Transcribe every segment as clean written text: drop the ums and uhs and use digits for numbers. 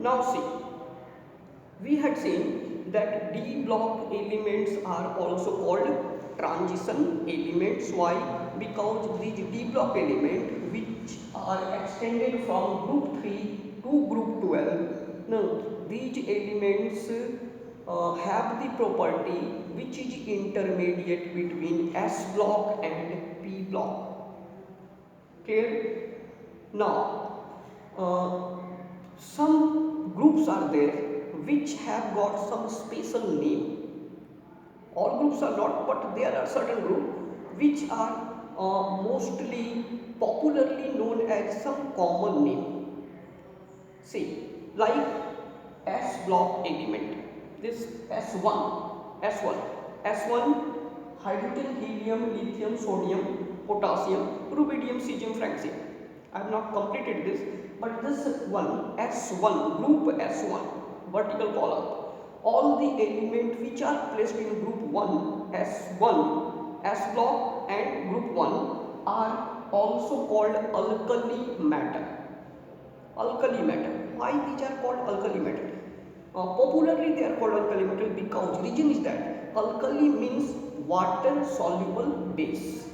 Now see, we had seen that d block elements are also called transition elements. Why? Because these d block elements which are extended from group 3 to group 12, now these elements have the property which is intermediate between s block and p block. Clear? Now some groups are there which have got some special name. All groups are not, but there are certain groups which are mostly popularly known as some common name. See, like s block element, this s1 s1 hydrogen, helium, lithium, sodium, potassium, rubidium, cesium, francium. I have not completed this, but this one s1 group, s1 vertical column, all the elements which are placed in group 1 s1 s block and group 1 are also called alkali matter. Alkali metal. Why these are called alkali metal? Popularly they are called alkali metal because reason is that alkali means water soluble base.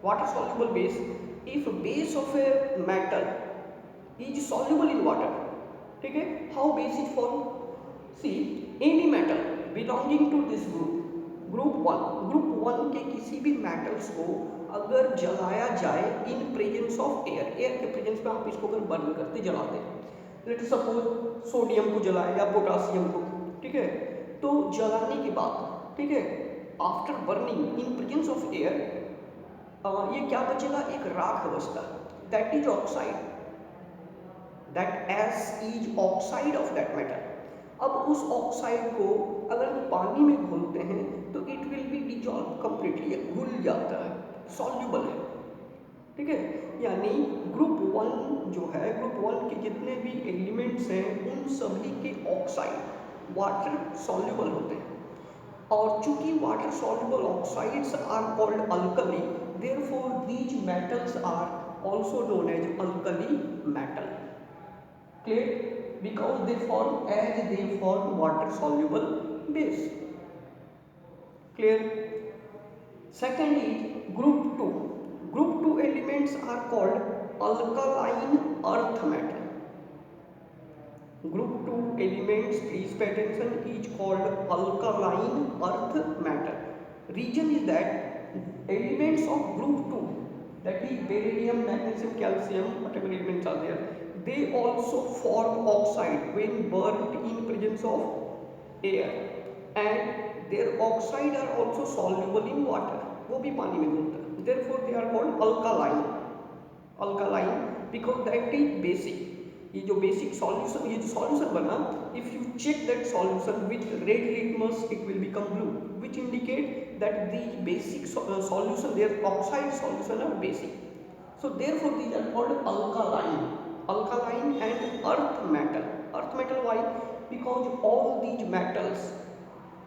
Water soluble base. If base of a metal is soluble in water, okay, how base is formed? See, any metal belonging to this group 1 के किसी भी metals को अगर जलाया जाए in presence of air के presence में आप इसको अगर बर्न करते जलाते हैं, लेट सपोज सोडियम को जलाए या पोटासियम को, ठीक है, तो जलाने के बाद, ठीक है, after burning in presence of air ये क्या बचेगा? एक राख बचता, that is oxide, that S is oxide of that metal. अब उस ऑक्साइड को अगर हम पानी में घोलते हैं तो it will be dissolve completely, घुल जाता है, सॉल्युबल है, ठीक है। यानी ग्रुप 1 जो है, ग्रुप 1 के जितने भी एलिमेंट्स हैं उन सभी के ऑक्साइड वाटर सॉल्युबल होते हैं, और चूंकि water soluble oxides are called alkali, therefore these metals are also known as alkali metal. Clear? Because they form water soluble base. Clear? Second is group 2. Group 2 elements are called alkaline earth metal. Group 2 elements, please pay attention, is called alkaline earth metal. Reason is that elements of group 2, that is beryllium, magnesium, calcium, whatever elements are there, they also form oxide when burnt in presence of air, and their oxide are also soluble in water, वो भी पानी में घुलता है, therefore they are called alkaline because that is basic। ये जो basic solution, ये जो solution बना, if you check that solution with red litmus it will become blue, which indicate that the basic solution, their oxide solution are basic, so therefore these are called alkaline and earth metal। Earth metal why? Because all these metals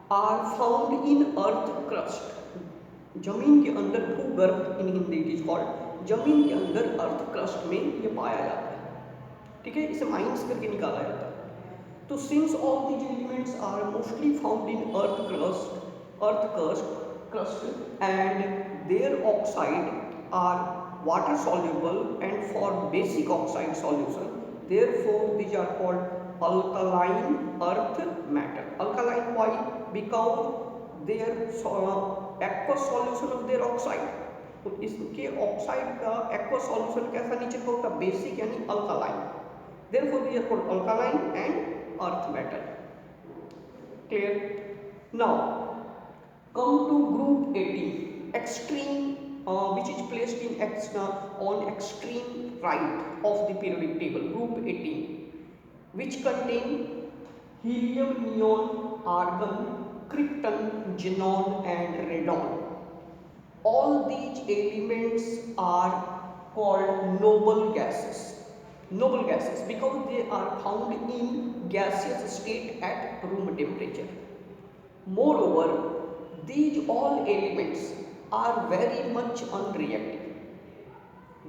are found in earth crust, जमीन के अंदर, भूगर्भ इन Hindi it is called, जमीन के अंदर earth crust में ये पाया जाता है, ठीक है, इसे माइंस करके निकाला जाता है। तो since all these elements are mostly found in earth crust and their oxide are water soluble and form basic oxide solution, therefore these are called alkaline earth metal। Alkaline why? Because their aqueous solution of their oxide, तो इसके oxide का aqueous solution कैसा नीचे का होता है? Basic यानी alkaline, therefore these are called alkaline and earth metal। Clear? Now come to group 18, extreme, which is placed in on extreme right of the periodic table, group 18, which contain helium, neon, argon, krypton, xenon and radon। All these elements are called noble gases because they are found in gaseous state at room temperature। Moreover, these all elements are very much unreactive,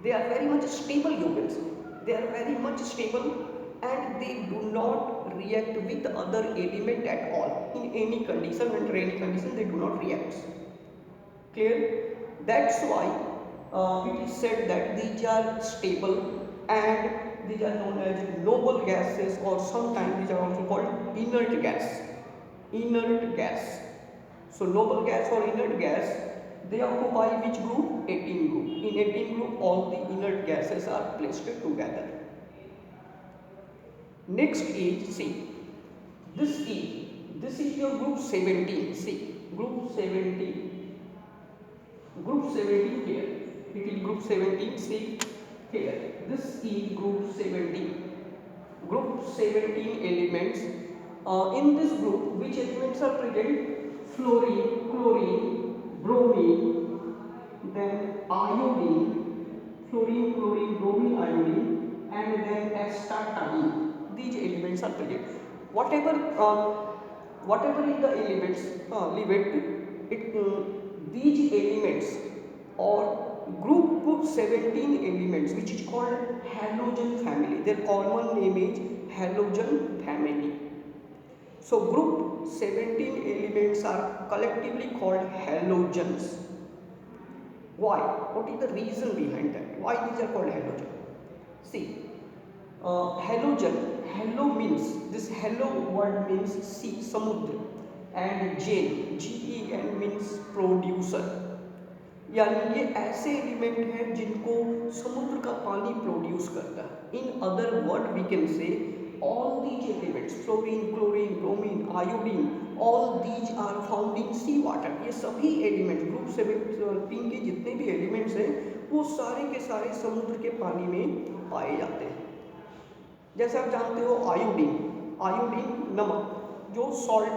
they are very much stable, you can say they are very much stable and they do not react with other element at all in any condition. Under any condition they do not react. Clear? That's why it is said that these are stable and these are known as noble gases, or sometimes these are also called inert gas. Inert gas. So noble gas or inert gas, they occupy which group? 18 group. In 18 group all the inert gases are placed together. Next is, see, this is your group 17. See, group 17. Group 17 here. It is group 17. See here. This is group 17. Group 17 elements. In this group, which elements are present? Fluorine, chlorine, bromine, then iodine, fluorine, chlorine, bromine, iodine, and then astatine. These elements are present. Whatever is the elements, leave it. These elements or group 17 elements, which is called halogen family. Their common name is halogen family. So group 17 elements are collectively called halogens. Why? What is the reason behind that? Why these are called halogen? See, halogen, halo means, this halo word means sea, samudra, and gen, gen means producer. यानी ये ऐसे element हैं जिनको समुद्र का पानी produce करता है. In other word we can say all these elements, fluorine, chlorine, bromine, iodine, all these are found in sea water. ये सभी एलिमेंट ग्रुप 17 के जितने भी एलिमेंट्स हैं वो सारे के सारे समुद्र के पानी में पाए जाते हैं. जैसे आप जानते हो आयोडीन, आयोडीन नमक जो सॉल्ट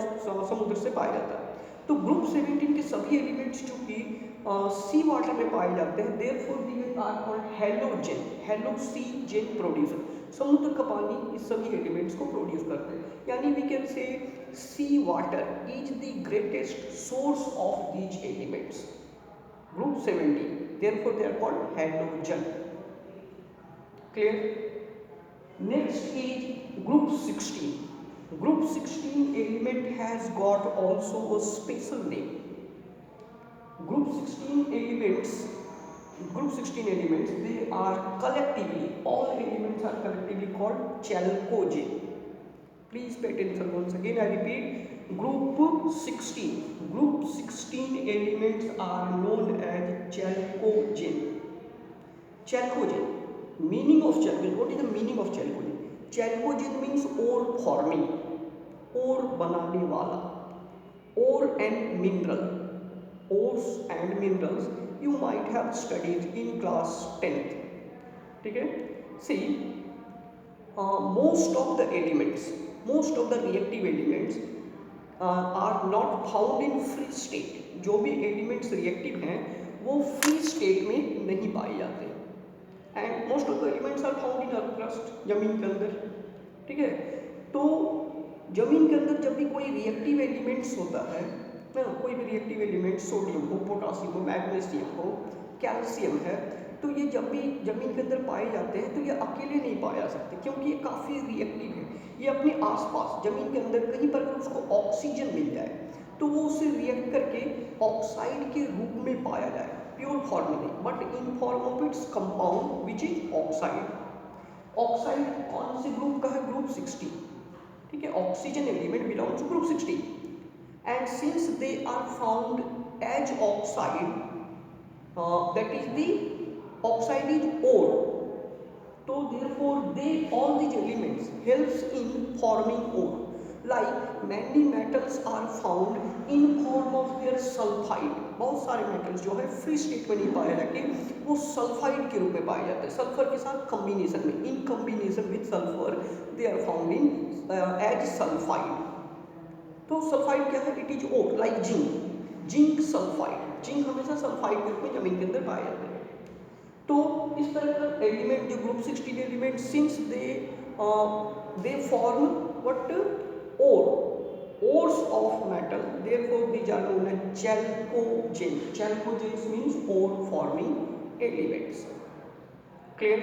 समुद्र से पाया जाता है. तो ग्रुप 17 के सभी एलिमेंट्स जो कि सी वाटर में पाए जाते हैं, therefore these are called halogen. Halo sea gen producer. समुद्र का पानी इस सभी एलिमेंट्स को प्रोड्यूस करते हैं. यानी we can say sea water is the greatest source of these elements. Group 17, therefore they are called halogen. Clear? Next is group 16. Group 16 element has got also a special name. Group 16 elements, they are collectively, all elements are collectively called chalcogen. Please pay attention once again. I repeat, group 16. Group 16 elements are known as chalcogen. Chalcogen. Meaning of chalcogen. What is the meaning of chalcogen? Chalcogen means ore forming, ore बनाने वाला, ore and mineral. Ores and minerals you might have studied in class 10th. ठीक है? See, most of the elements, most of the reactive elements are not found in free state. जो भी elements reactive हैं वो free state में नहीं पाए जाते. And most of the elements are found in earth crust, जमीन के अंदर. ठीक है? तो जमीन के अंदर जब भी कोई रिएक्टिव एलिमेंट्स होता है ना, कोई भी रिएक्टिव एलिमेंट, सोडियम हो, पोटासियम हो, मैग्नीशियम हो, कैल्शियम है, तो ये जब भी जमीन के अंदर पाए जाते हैं तो ये अकेले नहीं पाए जा सकते क्योंकि ये काफ़ी रिएक्टिव है. ये अपने आसपास जमीन के अंदर कहीं पर भी उसको ऑक्सीजन मिल जाए तो वो उसे रिएक्ट करके ऑक्साइड के रूप में पाया जाए, प्योर फॉर्म में नहीं, but in form of its compound which is oxide. Oxide कौन से ग्रुप का है? ग्रुप 16. ठीक है? Oxygen element belongs to group 16 and since they are found as oxide, that is the oxide is ore, so therefore they all these elements helps in forming ore. Like many metals are found in form of their sulfide. बहुत सारे metals जो है free state में नहीं पाए जाके वो sulphide के रूप में पाए जाते हैं, सल्फर के साथ कॉम्बिनेशन में. In combination with sulphur they are found in as sulphide. तो सल्फाइड क्या है? It is ore. Like zinc, zinc sulphide. Zinc हमेशा सल्फाइड के रूप में जमीन के अंदर पाए जाते हैं. तो इस तरह का एलिमेंट जो group 16 element, since they form what? Ore, ores of metal, therefore these are known as chalcogen. Chalcogen means ore forming elements. Clear?